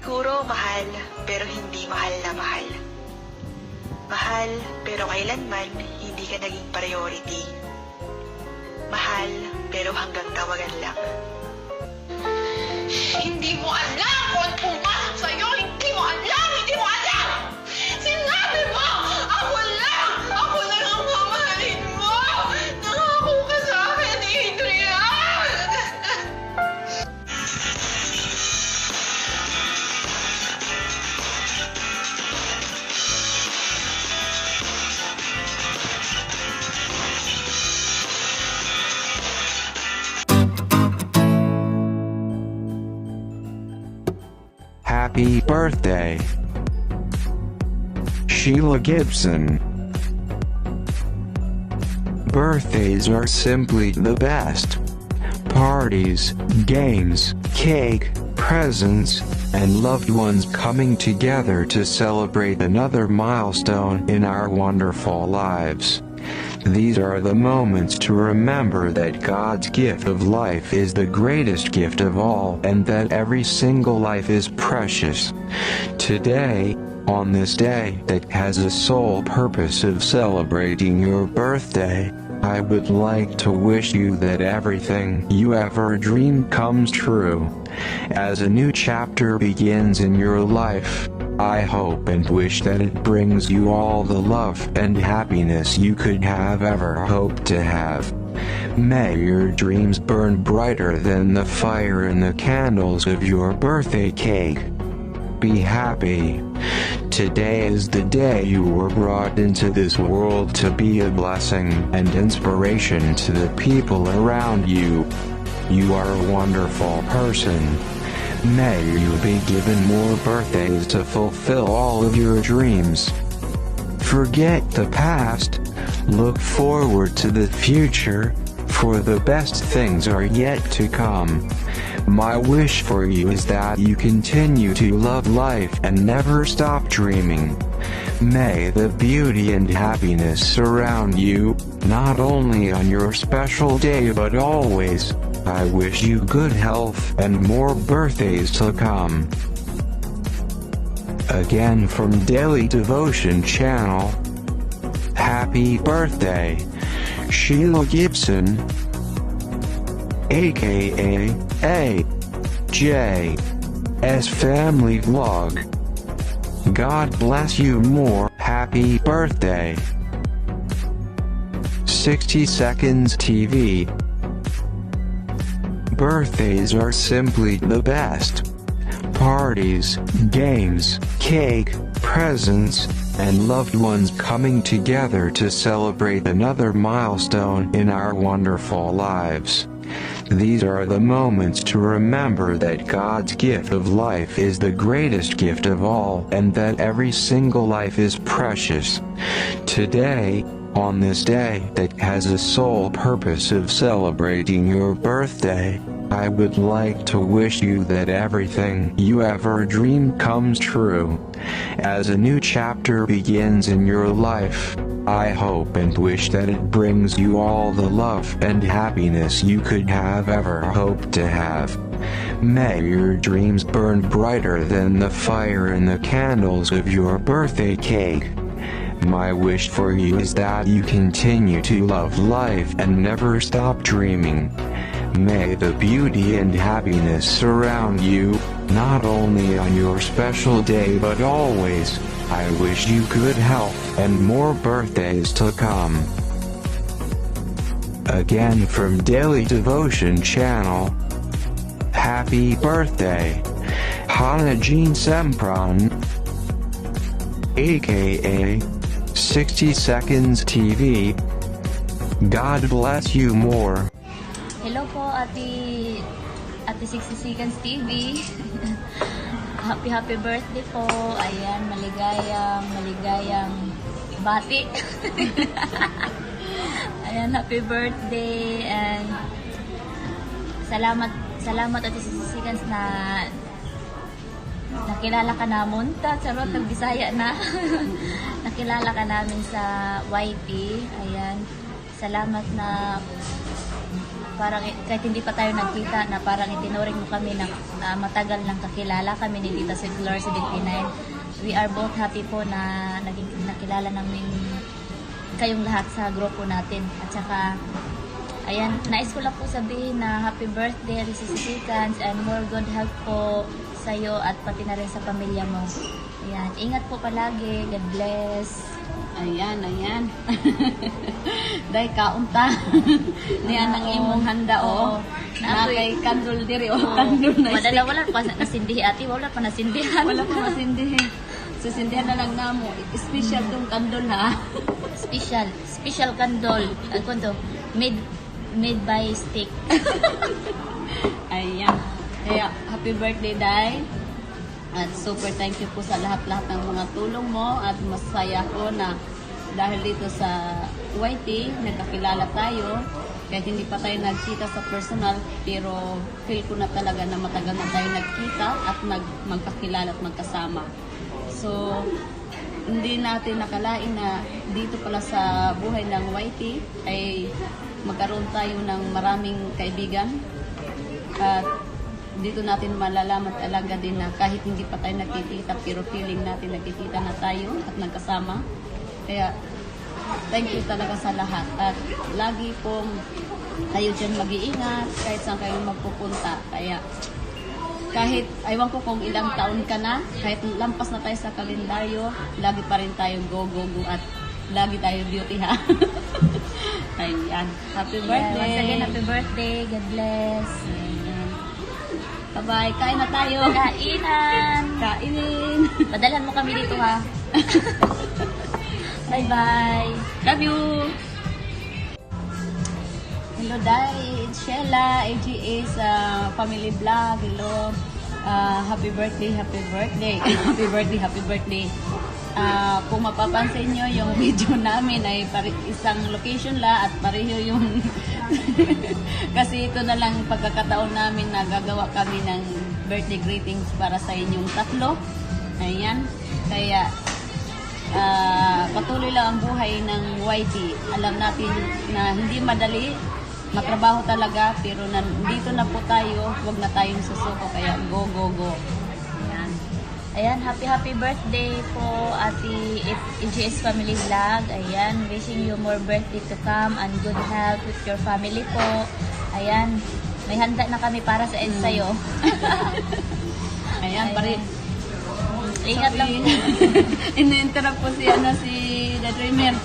Siguro mahal, pero hindi mahal na mahal. Mahal, pero kailanman hindi ka naging priority. Mahal, pero hanggang tawagan lang. Hindi mo alam kung ano pumasok sa'yo! Hindi mo alam! Hindi mo alam! Sinabi mo! Ako lang! Ako lang ang mamahalin mo! Nangako ka sa akin, Adrian! Happy birthday, Sheila Gibson. Birthdays are simply the best. Parties, games, cake, presents, and loved ones coming together to celebrate another milestone in our wonderful lives. These are the moments to remember that God's gift of life is the greatest gift of all and that every single life is precious. Today, on this day that has a sole purpose of celebrating your birthday, I would like to wish you that everything you ever dreamed comes true. As a new chapter begins in your life, I hope and wish that it brings you all the love and happiness you could have ever hoped to have. May your dreams burn brighter than the fire in the candles of your birthday cake. Be happy. Today is the day you were brought into this world to be a blessing and inspiration to the people around you. You are a wonderful person. May you be given more birthdays to fulfill all of your dreams. Forget the past, look forward to the future, for the best things are yet to come. My wish for you is that you continue to love life and never stop dreaming. May the beauty and happiness surround you, not only on your special day but always. I wish you good health and more birthdays to come. Again from Daily Devotion Channel, happy birthday, Sheila Gibson, aka AJ's Family Vlog. God bless you more. Happy birthday. 60 Seconds TV. Birthdays are simply the best. Parties, games, cake, presents, and loved ones coming together to celebrate another milestone in our wonderful lives. These are the moments to remember that God's gift of life is the greatest gift of all and that every single life is precious. Today, on this day that has a sole purpose of celebrating your birthday, I would like to wish you that everything you ever dreamed comes true. As a new chapter begins in your life, I hope and wish that it brings you all the love and happiness you could have ever hoped to have. May your dreams burn brighter than the fire in the candles of your birthday cake. My wish for you is that you continue to love life and never stop dreaming. May the beauty and happiness surround you, not only on your special day but always. I wish you good health and more birthdays to come. Again from Daily Devotion Channel, happy birthday, Hannah Jean Sempron, aka 60 Seconds TV. God bless you more. Hello po, Ate 60 Seconds TV. Happy birthday po. Ayan, maligayang bati. Ayan, happy birthday and salamat Ate 60 Seconds na nakilala ka namon ta. Charot, nagbisaya na. Nakilala ka namin sa YT. Ayan. salamat na parang kahit hindi pa tayo nagkita na parang itinuring mo kami na matagal nang kakilala kami ni Tita Flor 79. We are both happy po na naging nakilala namin kayong lahat sa grupo natin. At saka, ayan, nais ko lang po sabihin na happy birthday, Ate Sikans, and more good health po sa iyo at pati na rin sa pamilya mo. Ayan, ingat po palagi. God bless. Ayan. Dahil kaunta. Niyan ang imong handa o. Na kay kandol diri o kandol na Madala, wala pa nasindihi ate, wala pa nasindihan. Wala pa masindihin. Susindihan na lang namo. Special tong kandol ha. Special candle. Ano to? Made by stick. Ayan. Kaya, happy birthday, Day. At super thank you po sa lahat-lahat ng mga tulong mo. At masaya ko na dahil dito sa YT, nagkakilala tayo. Kahit hindi pa tayo nagkita sa personal, pero feel ko na talaga na matagal na tayo nagkita at magkakilala at magkasama. So, hindi natin nakalain na dito pala sa buhay ng YT ay magkaroon tayo ng maraming kaibigan. At dito natin malalaman talaga din na kahit hindi pa tayo nagkikita, pero feeling natin nagkikita na tayo at nagkasama. Kaya, thank you talaga sa lahat. At lagi pong kayo dyan mag-iingat kahit saan kayo magpupunta. Kaya, kahit, aywan ko kung ilang taon ka na, kahit lampas na tayo sa kalendaryo, lagi pa rin tayo go at lagi tayo beauty ha. Ayan. Happy birthday. Once again, happy birthday. God bless. Ayan. Bye-bye. Kain na tayo. Kainan. Kainin. Padalhan mo kami dito ha. Bye-bye. Love you. Hello, Day. It's Sheila, AGA's family vlog. Hello. Happy birthday. Happy birthday. Kung mapapansin nyo, yung video namin ay isang location la at pareho yung kasi ito na lang pagkakataon namin na gagawa kami ng birthday greetings para sa inyong tatlo. Ayan. Kaya patuloy lang ang buhay ng YT. Alam natin na hindi madali, matrabaho talaga, pero dito na po tayo, huwag na tayong susuko. Kaya go. Ayan, happy birthday po Ate EGS Family Vlog. Ayan, wishing you more birthday to come and good health with your family po. Ayan, may handa na kami para sa sa'yo. Ayan, pare. Ingat lang po. Ini-interrupt po si The Dreamer.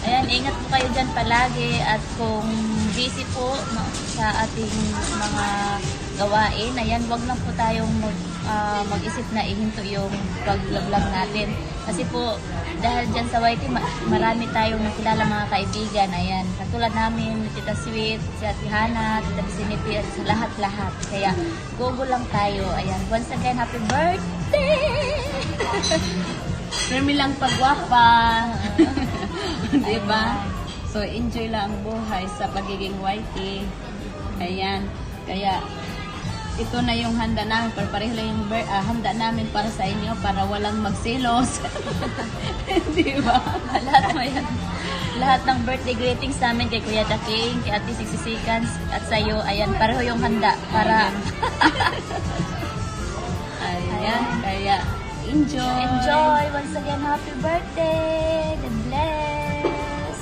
Ayan, ingat po kayo dyan palagi at kung busy po sa ating mga gawain, ayan, wag lang po tayong mag-isip na ihinto yung pag-vlog natin. Kasi po, dahil dyan sa YT, marami tayong nakilala mga kaibigan. Ayan, katulad namin, Tita Sweet, si Ate Hana, Tita Vicinity, at sa lahat-lahat. Kaya, go lang tayo. Ayan, once again, happy birthday! Premi lang pagwapa. Diba? So, enjoy lang ang buhay sa pagiging YT. Ayan. Kaya, ito na yung handa namin. Pareho lang yung handa namin para sa inyo para walang magselos. Diba? Lahat ng birthday greetings namin kay Kuya Daking, kay Ate Siksikans, at sa iyo, ayan, pareho yung handa para Ayan. Kaya, enjoy. Once again, happy birthday. God bless.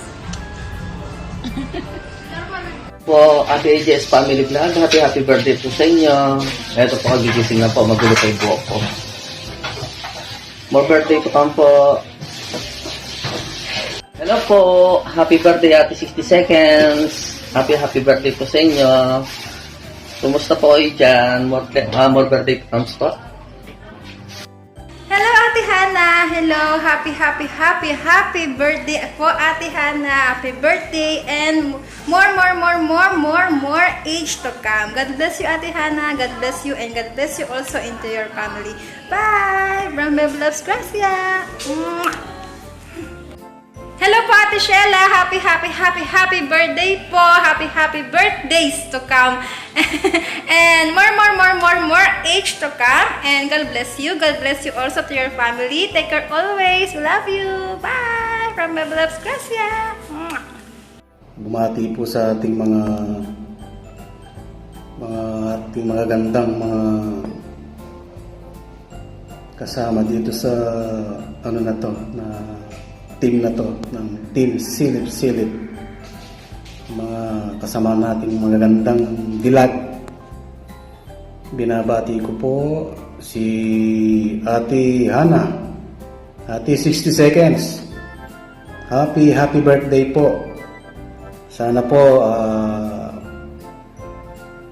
Po, Ate AJS Family Vlog, happy birthday po sa inyo. Ito po, kagigising na po, magulo pa yung buhok ko. More birthday po kami po. Hello po, happy birthday Ate 60 Seconds. Happy birthday po sa inyo. Kumusta po kayo dyan? More birthday po kami po. Hello, Ate Hana! Hello! Happy birthday po, Ate Hana! Happy birthday and more age to come. God bless you, Ate Hana. God bless you and God bless you also into your family. Bye! Brahma loves Gracia! Hello po, Ate Sheila! Happy birthday po! Happy birthdays to come! And more age to come! And God bless you! God bless you also to your family! Take care always! We love you! Bye! From my loves, Gracia! bumati po sa ating mga gandang mga kasama dito sa na team na to ng Team Silip-Silip. Mga kasama nating mga gandang dilag. Binabati ko po si Ate Hana. Ate 60 seconds. Happy birthday po. Sana po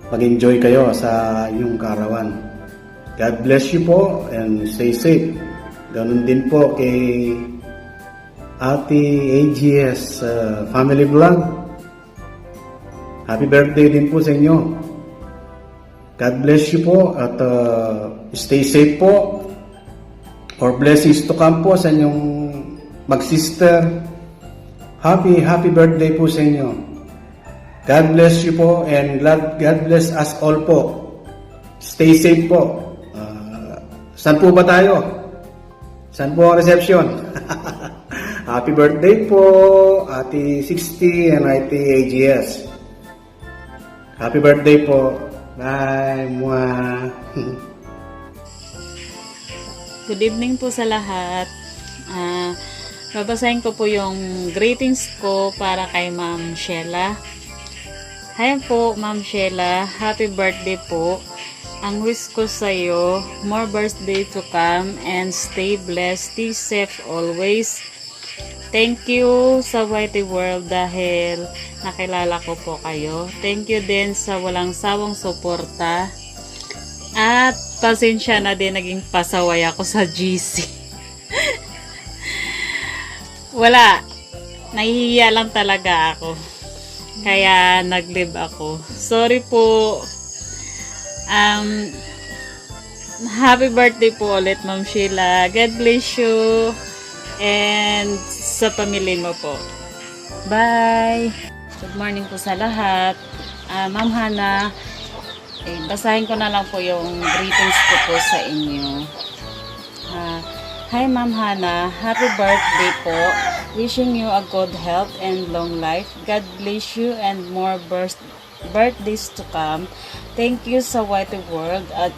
mag-enjoy kayo sa inyong kaarawan. God bless you po and stay safe. Ganun din po kay Ate AGS Family Vlog. Happy birthday din po sa inyo. God bless you po at stay safe po. Or blessings to come po sa inyong mag-sister. Happy birthday po sa inyo. God bless you po and God bless us all po. Stay safe po. Saan po ba tayo? Saan po ang reception? Happy birthday po, Ate 60 and Ate AGS. Happy birthday po. Bye. Mwah. Good evening po sa lahat. Babasahin ko po yung greetings ko para kay Ma'am Sheila. Hi po, Ma'am Sheila. Happy birthday po. Ang wish ko sa'yo, more birthday to come and stay blessed, stay safe always. Thank you sa Whitey World dahil nakilala ko po kayo. Thank you din sa walang sawang suporta. At pasensya na din naging pasaway ako sa GC. Wala. Nahihiya lang talaga ako. Kaya nag-live ako. Sorry po. Happy birthday po ulit, Ma'am Sheila. God bless you. And sa pamilya mo po. Bye! Good morning po sa lahat. Ma'am Hana, basahin ko na lang po yung greetings ko po sa inyo. Hi Ma'am Hana, happy birthday po. Wishing you a good health and long life. God bless you and more birthdays to come. Thank you sa Whitey World at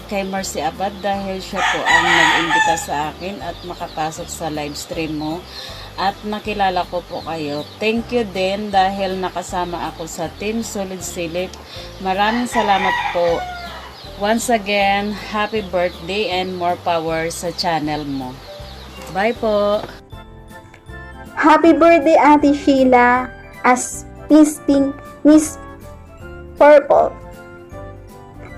kay Mercy Abad dahil siya po ang nag-imbita sa akin at makapasok sa live stream mo at nakilala ko po kayo. Thank you din dahil nakasama ako sa Team Solid Silip. Maraming salamat po. Once again, happy birthday and more power sa channel mo. Bye po! Happy birthday, Ate Sheila, as Miss Purple.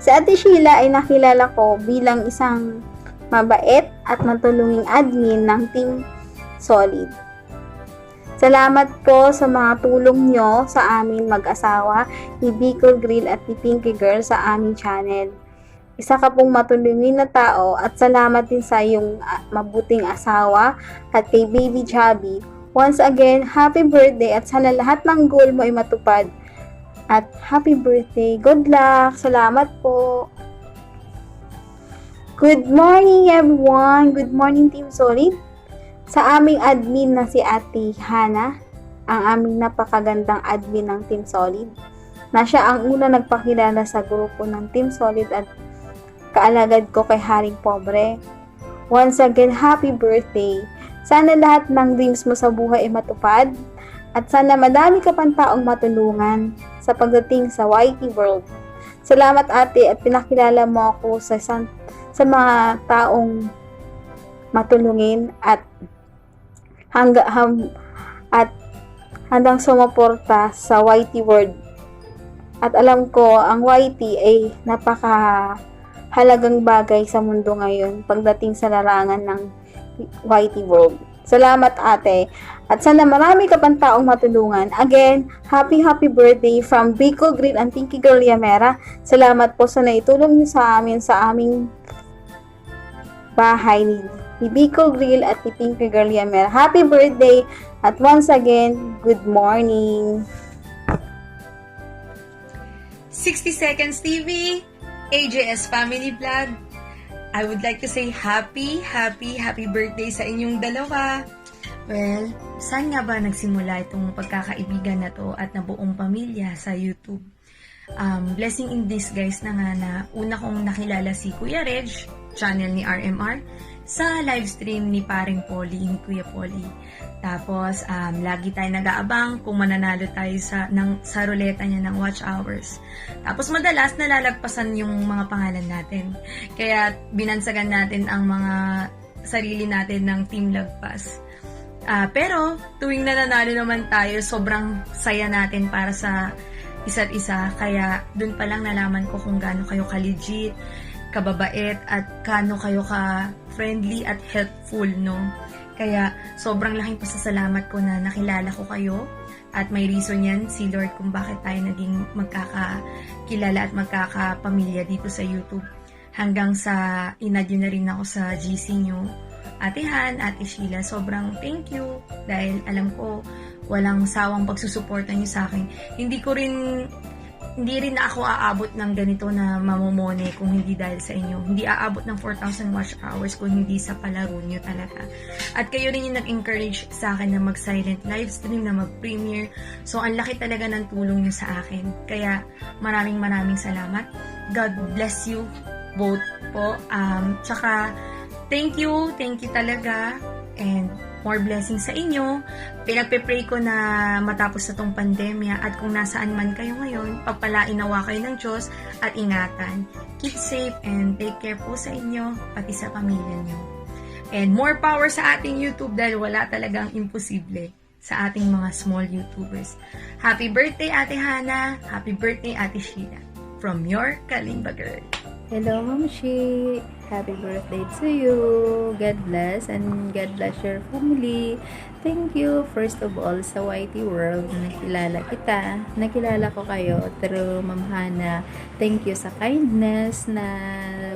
Si Ate Sheila ay nakilala ko bilang isang mabait at matulunging admin ng Team Solid. Salamat po sa mga tulong nyo sa amin mag-asawa, ni Bicol Grill at ni Pinky Girl sa aming channel. Isa ka pong matulungin na tao at salamat din sa iyong mabuting asawa at kay Baby Chubby. Once again, happy birthday at sana lahat ng goal mo ay matupad. At happy birthday. Good luck. Salamat po. Good morning everyone. Good morning Team Solid. Sa aming admin na si Ate Hana, ang aming napakagandang admin ng Team Solid, na siya ang una nagpakilala sa grupo ng Team Solid at kaalagad ko kay Haring Pobre. Once again, happy birthday. Sana lahat ng dreams mo sa buhay ay matupad at sana madami ka pang taong matulungan sa pagdating sa YT World. Salamat ate at pinakilala mo ako sa mga taong matulungin at handang sumuporta sa YT World. At alam ko ang YT ay napakahalagang bagay sa mundo ngayon pagdating sa larangan ng YT World. Salamat ate. At sana marami ka pang taong matulungan. Again, happy birthday from Bicol Grill and Pinky Girl Yamera. Salamat po sa naitulong niyo sa amin sa aming bahay ni Bicol Grill at ni Pinky Girl Yamera. Happy birthday at once again, good morning. 60 Seconds TV, AJS Family Vlog. I would like to say happy birthday sa inyong dalawa. Well, saan nga ba nagsimula itong pagkakaibigan na to at nabuong pamilya sa YouTube? Blessing in disguise na nga na una kong nakilala si Kuya Reg, channel ni RMR, sa live stream ni paring Polly, ni Kuya Polly. Tapos, lagi tayo nag-aabang kung mananalo tayo sa ruleta niya ng watch hours. Tapos, madalas nalalagpasan yung mga pangalan natin. Kaya, binansagan natin ang mga sarili natin ng Team Lagpas. Pero, tuwing nananalo naman tayo, sobrang saya natin para sa isa't isa. Kaya, dun pa lang nalaman ko kung gaano kayo ka-legit, kababait, at gaano kayo ka-friendly at helpful, no? Kaya, sobrang laking pasasalamat ko na nakilala ko kayo. At may reason yan, si Lord, kung bakit tayo naging magkakakilala at magkakapamilya dito sa YouTube. Hanggang sa inad yun na rin ako sa GC nyo. Ate Han, Ate Sheila, sobrang thank you. Dahil alam ko, walang sawang pagsusuporta nyo sa akin. Hindi rin ako aabot ng ganito na mamomone kung hindi dahil sa inyo. Hindi aabot ng 4,000 watch hours kung hindi sa palaro nyo talaga. At kayo rin yung nag-encourage sa akin na mag-silent live stream, na mag-premiere. So, ang laki talaga ng tulong nyo sa akin. Kaya, maraming salamat. God bless you both po. Tsaka, thank you talaga. And, more blessings sa inyo. Pinagpe-pray ko na matapos na tong pandemya at kung nasaan man kayo ngayon, pagpalain nawa kayo ng Diyos at ingatan. Keep safe and take care po sa inyo, pati sa pamilya nyo. And more power sa ating YouTube dahil wala talagang imposible sa ating mga small YouTubers. Happy birthday, Ate Hana! Happy birthday, Ate Sheila! From your Kalimba Girl. Hello, Ma'am Shi. Happy birthday to you. God bless and God bless your family. Thank you, first of all, sa YT World na nakilala kita. Nakilala ko kayo through Ma'am Hana. Thank you sa kindness na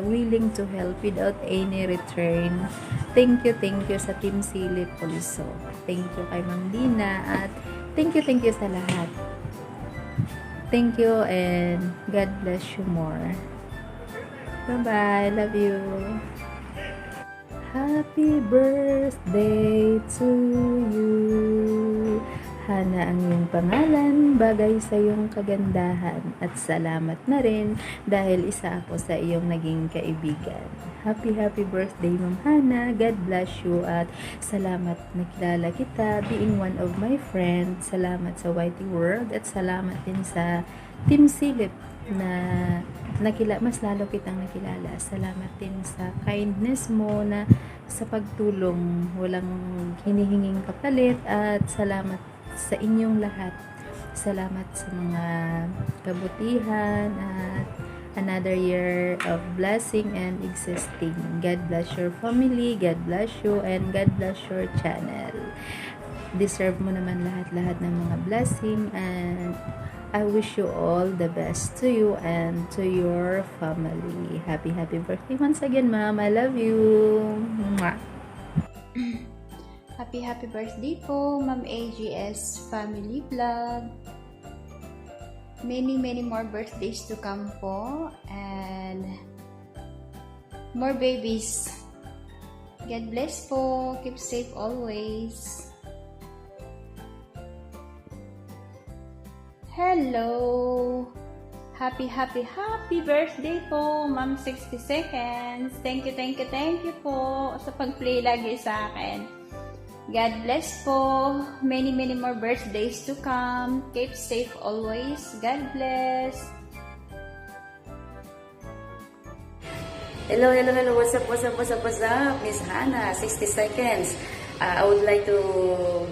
willing to help without any return. Thank you sa Team Silip also. Thank you kay Ma'am Dina at thank you sa lahat. Thank you and God bless you more. Bye-bye. Love you. Happy birthday to you. Hana ang iyong pangalan, bagay sa iyong kagandahan. At salamat na rin dahil isa ako sa iyong naging kaibigan. Happy birthday, Ma'am Hana. God bless you at salamat nakilala kita being one of my friends. Salamat sa YT World at salamat din sa Team Silip na mas lalo kitang nakilala. Salamat din sa kindness mo na sa pagtulong, walang hinihinging kapalit at salamat sa inyong lahat. Salamat sa mga kabutihan at another year of blessing and existing. God bless your family, God bless you, and God bless your channel. Deserve mo naman lahat-lahat ng mga blessing and I wish you all the best to you and to your family. Happy birthday once again, Ma'am. I love you. Mwah. Happy birthday po, Ma'am AGS Family Vlog. Many more birthdays to come po and more babies. God bless po. Keep safe always. Hello! Happy birthday po, Ma'am 60 Seconds. Thank you po sa pag-play lagi sa akin. God bless po. Many more birthdays to come. Keep safe always. God bless. Hello. What's up? Miss Hana, 60 Seconds. I would like to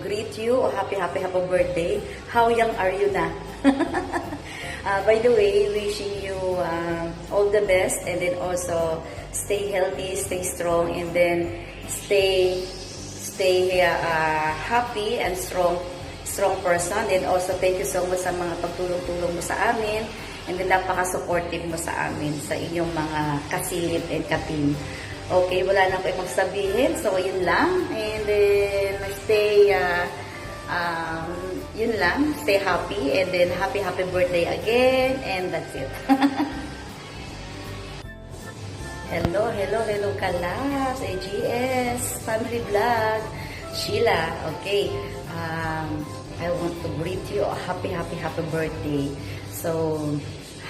greet you. Happy birthday. How young are you na? By the way, wishing you all the best and then also stay healthy, stay strong, and then stay happy and strong person. And also thank you so much sa mga pagtulong-tulong mo sa amin and then napaka-supportive mo sa amin sa inyong mga kasilip and ka-team. Okay, wala na ako magsabihin. So, yun lang. And then, yun lang. Stay happy. And then, happy birthday again. And that's it. Hello, Kalas, AGS, Family Vlog. Sheila, okay. I want to greet you a happy birthday. So,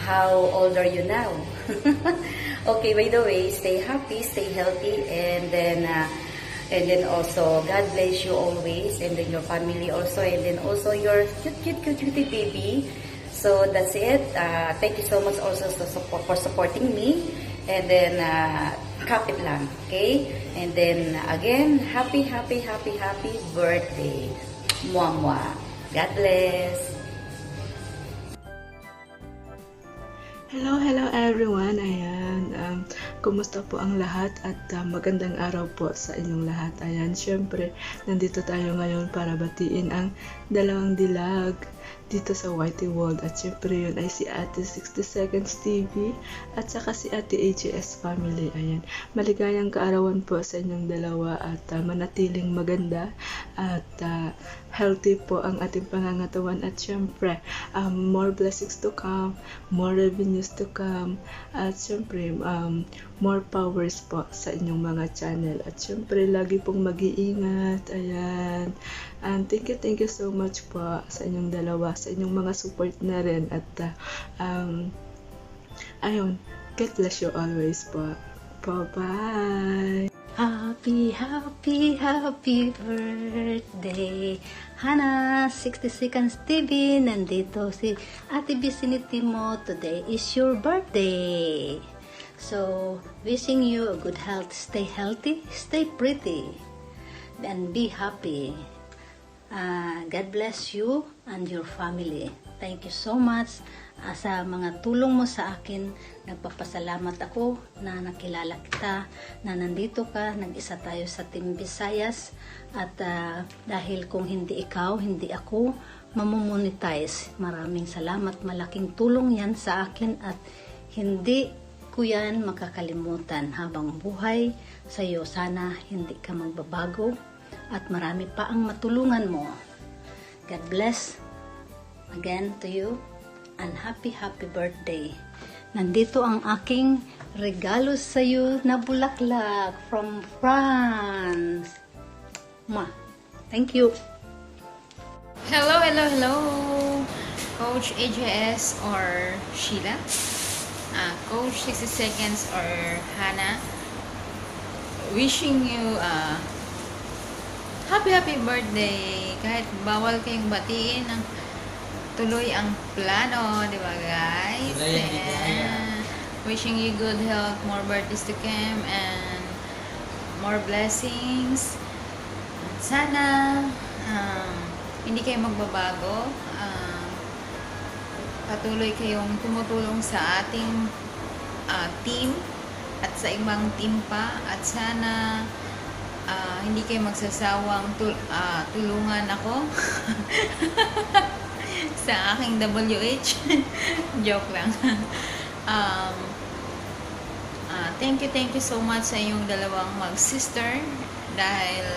how old are you now? Okay, by the way, stay happy, stay healthy, and then also God bless you always, and then your family also, and then also your cute baby. So that's it. Thank you so much also for supporting me, and then kapit lang, okay? And then again, happy birthday. Mwah. God bless. Hello everyone. Ayan, kumusta po ang lahat at magandang araw po sa inyong lahat. Ayan, syempre, nandito tayo ngayon para batiin ang dalawang dilag dito sa Whitey World. At syempre yun ay si Ate 60 Seconds TV at saka si Ate AGS Family. Ayan, maligayang kaarawan po sa inyong dalawa at manatiling maganda at healthy po ang ating pangangatawan. At syempre, more blessings to come, more revenues to come, at syempre, more powers po sa inyong mga channel. At syempre, lagi pong mag-iingat. Ayan. And thank you so much po sa inyong dalawa, sa inyong mga support na rin. At ayun, God bless you always po. Bye-bye! Happy birthday, Hana 60 Seconds TV. Nandito si Ate Vicinity mo. Today is your birthday. So, wishing you a good health. Stay healthy, stay pretty, and be happy. God bless you and your family. Thank you so much sa mga tulong mo sa akin. Nagpapasalamat ako na nakilala kita, na nandito ka, nag-isa tayo sa Team Visayas. At dahil kung hindi ikaw, hindi ako, mamomonetize. Maraming salamat, malaking tulong yan sa akin at hindi ko yan makakalimutan habang buhay sa'yo. Sana hindi ka magbabago at marami pa ang matulungan mo. God bless again to you and happy birthday. Nandito ang aking regalo sa iyo na bulaklak from France. Thank you. Hello, Coach AJS or Sheila, Coach 60 Seconds or Hana, wishing you happy birthday. Kahit bawal kayong batiin, tuloy ang plano, di ba guys? Wishing you good health, more birthdays to come, and more blessings. Sana hindi kayo magbabago. Patuloy kayong tumutulong sa ating team at sa ibang team pa. At sana hindi kayo magsasawang tulungan ako sa aking WH. Joke lang. Thank you so much sa inyong dalawang mag-sister dahil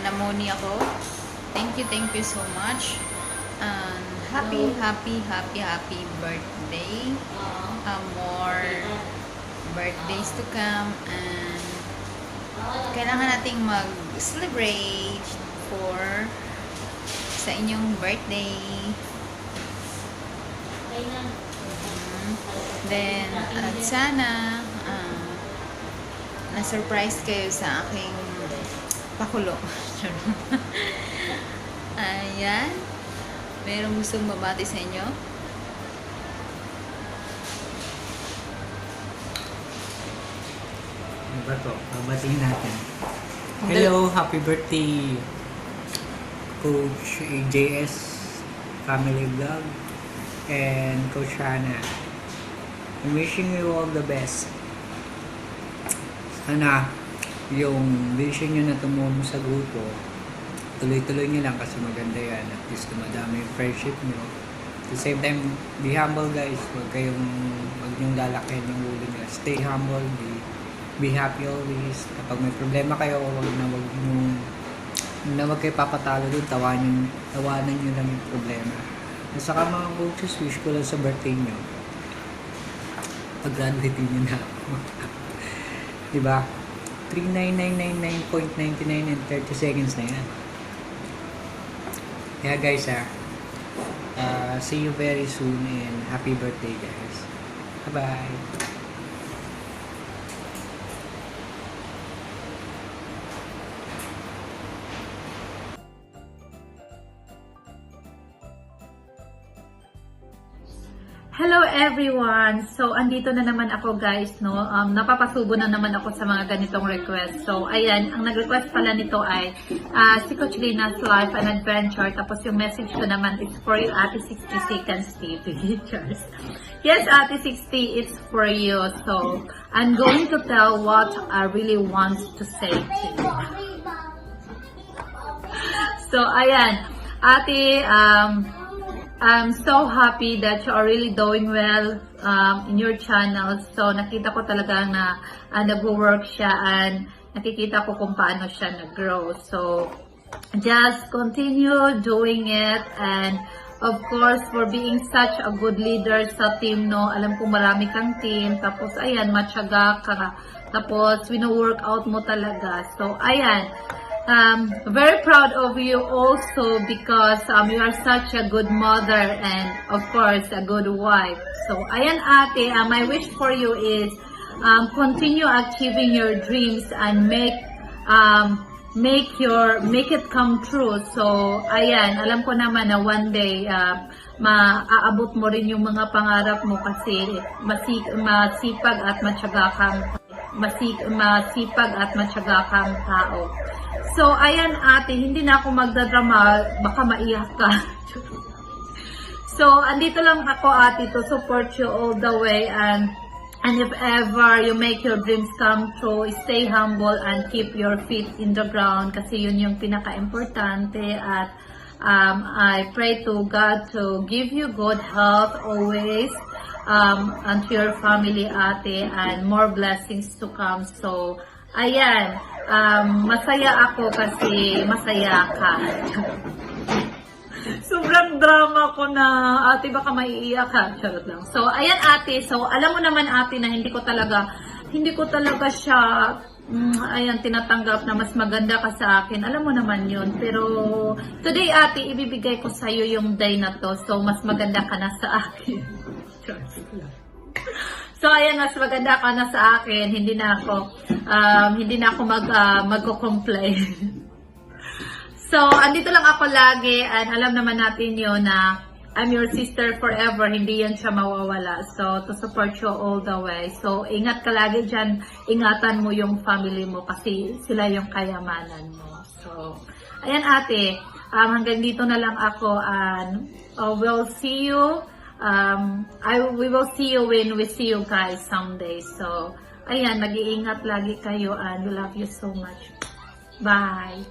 namoni ako. Thank you so much. Happy birthday. More birthdays to come, and kailangan nating mag-celebrate sa inyong birthday. Then, at sana na-surprise kayo sa aking pakulo. Ayan. Merong gustong mabati sa inyo? Ano ba ito? Mabatiin natin. Hello, happy birthday Coach AJS Family Vlog and Coach Hana. I'm wishing you all the best. Sana yung vision nyo na tumulong sa grupo, tuloy-tuloy nyo lang kasi maganda yan. At least dumadami yung friendship nyo. At the same time, be humble guys. Huwag nyong lalakihin yung ulo nyo. Stay humble, be happy always. Kapag may problema kayo, huwag kayo papatalo dun. Tawanan nyo lang yung problema. At saka mga coaches, wish ko lang sa birthday nyo, pag-graduate nyo na ako. Diba? 39999.99 and 30 seconds na yan. Kaya guys see you very soon and happy birthday guys. Bye-bye. Hello everyone! So, andito na naman ako guys, no? Napapasubo na naman ako sa mga ganitong request. So, ayan, ang nag-request pala nito ay si Coach Lina's Life and Adventure. Tapos yung message ko naman is for you, Ate 60 Seconds TV. Yes, Ate 60, it's for you. So, I'm going to tell what I really want to say to you. So, ayan, Ate, I'm so happy that you are really doing well in your channel. So, nakita ko talaga na nag-work siya and nakikita ko kung paano siya nag-grow. So, just continue doing it and of course, for being such a good leader sa team, no? Alam ko marami kang team. Tapos, ayan, matyaga ka. Tapos, wino-workout mo talaga. So, ayan. Very proud of you also because you are such a good mother and of course a good wife. So ayan ate, my wish for you is continue achieving your dreams and make it come true. So ayan, alam ko naman na one day maaabot mo rin yung mga pangarap mo kasi masipag at matyaga kang tao. So, ayan ate, hindi na ako magdadrama, baka maiyak ka. So, andito lang ako ate to support you all the way and if ever you make your dreams come true, stay humble and keep your feet in the ground kasi yun yung pinaka-importante at I pray to God to give you good health always and to your family ate and more blessings to come. So, ayan. Masaya ako kasi masaya ka. Sobrang drama ko na, ate baka maiiyak ka. Charot lang. So, ayan ate. So, alam mo naman ate na hindi ko talaga siya, ayan, tinatanggap na mas maganda ka sa akin. Alam mo naman yun. Pero, today ate, ibibigay ko sa'yo yung day na to. So, mas maganda ka na sa akin. Charot lang. So, ayan, mas maganda ka na sa akin. Hindi na ako magko-complain. So, andito lang ako lagi and alam naman natin yun na I'm your sister forever. Hindi yan siya mawawala. So, to support you all the way. So, ingat ka lagi dyan. Ingatan mo yung family mo kasi sila yung kayamanan mo. So, ayan ate. Hanggang dito na lang ako and we'll see you. We will see you when we see you guys someday. So, ayan, mag-iingat lagi kayo and we love you so much. Bye!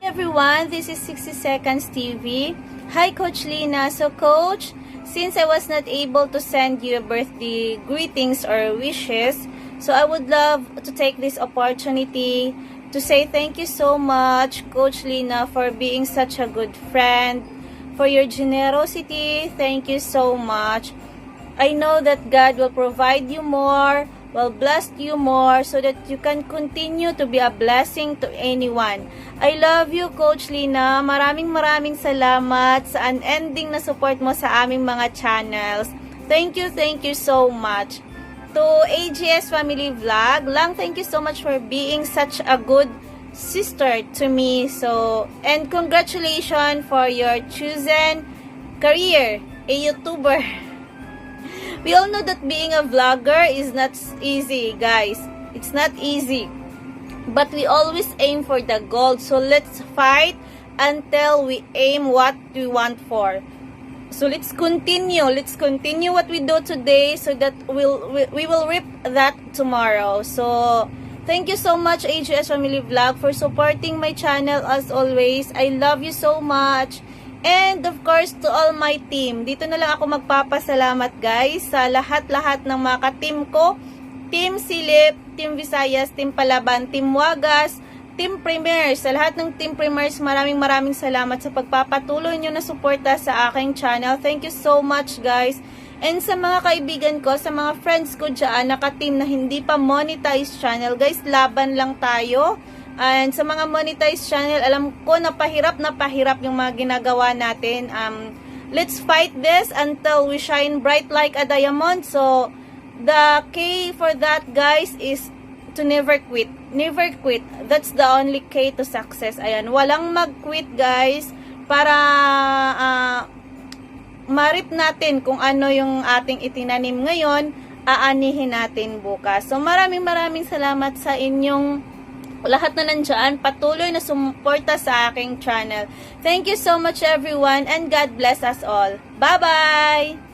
Hey everyone, this is 60 Seconds TV. Hi Coach Lina. So Coach, since I was not able to send you birthday greetings or wishes, so I would love to take this opportunity to say thank you so much Coach Lina for being such a good friend. For your generosity, thank you so much. I know that God will provide you more, will bless you more so that you can continue to be a blessing to anyone. I love you, Coach Lina. Maraming salamat sa unending na support mo sa aming mga channels. Thank you so much. To AGS Family Vlog, Lang, thank you so much for being such a good sister to me. So, and congratulations for your chosen career, a YouTuber. We all know that being a vlogger is not easy, guys. It's not easy. But we always aim for the goal. So let's fight until we aim what we want for. So let's continue. Let's continue what we do today so that we will reap that tomorrow. So thank you so much, AGS Family Vlog, for supporting my channel as always. I love you so much. And of course, to all my team. Dito na lang ako magpapasalamat guys sa lahat-lahat ng mga ka-team ko. Team Silip, Team Visayas, Team Palaban, Team Wagas, Team Premiers. Sa lahat ng Team Premiers, maraming salamat sa pagpapatuloy nyo na suporta sa aking channel. Thank you so much guys. And sa mga kaibigan ko, sa mga friends ko dyan, naka-team na hindi pa monetized channel, guys, laban lang tayo. And sa mga monetized channel, alam ko na pahirap yung mga ginagawa natin. Let's fight this until we shine bright like a diamond. So, the key for that, guys, is to never quit. Never quit. That's the only key to success. Ayan, walang mag-quit, guys, para marip natin kung ano yung ating itinanim ngayon, aanihin natin bukas. So maraming salamat sa inyong lahat na nandyan, patuloy na sumuporta sa aking channel. Thank you so much everyone and God bless us all. Bye-bye!